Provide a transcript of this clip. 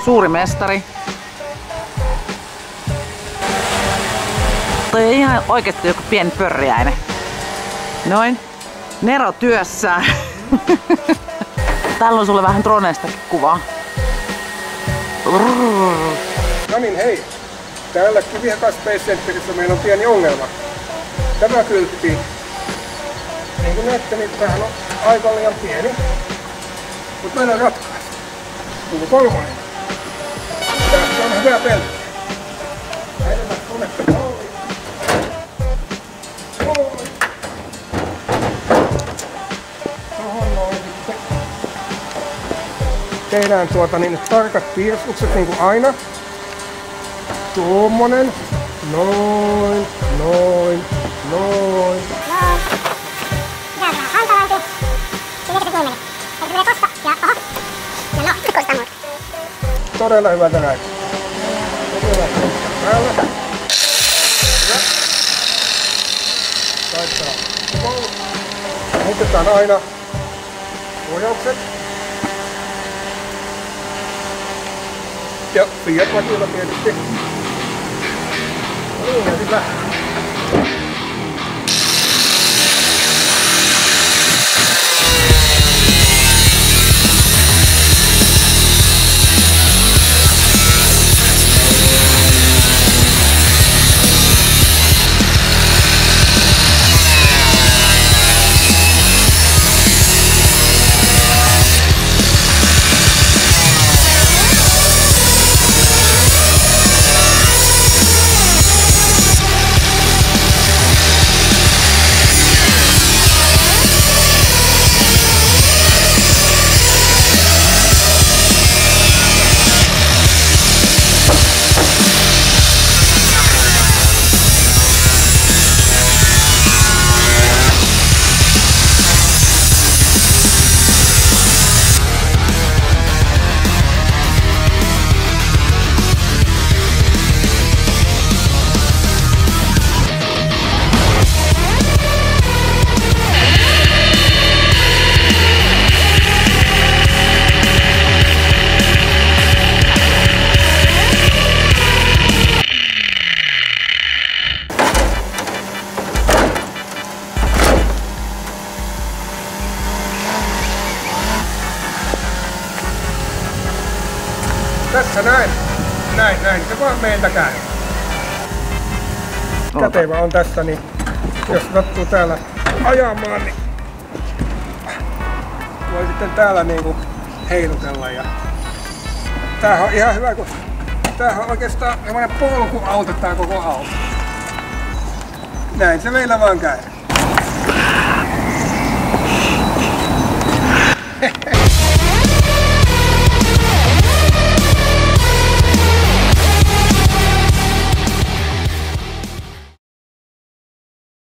Suuri mestari. Toi ei ihan oikeesti joku pieni pörriäinen. Noin. Nero työssään. Täällä on sulle vähän droneistakin kuvaa. No niin, hei. Täällä Kivihieka Space Centerissä meillä on pieni ongelma. Tämä kyltti, niin kuin näette, niin tämähän on aika liian pieni. Mutta meillä on ratkaisu. Luku 3. Tässä on hyvä pelti. Lähdetään konetta malliin. Tuohon noin sitten. Tehdään niin tarkat piirustukset niin kuin aina. Tuommoinen. Noin, noin, noin. Tää on vähän hankalampi. Ja mikä se noin meni? Eli tulee tosta ja oho. Ja no, nyt koistaan muuta. Todella hyvältä näyttää. Todella päällä. Hyvä. Laittaa koulu. Muutetaan aina suojaukset. Ja Fiat vakilla tietysti. Niin, ja sit lähtee. Tässä näin. Näin. Se vaan meiltä käy. Kätevä on tässä, niin jos sattuu täällä ajamaan, niin voi sitten täällä niinku heilutella. Ja tämähän on ihan hyvä, kun tämähän on oikeastaan semmoinen polkuauto tää koko auto. Näin se meillä vaan käy.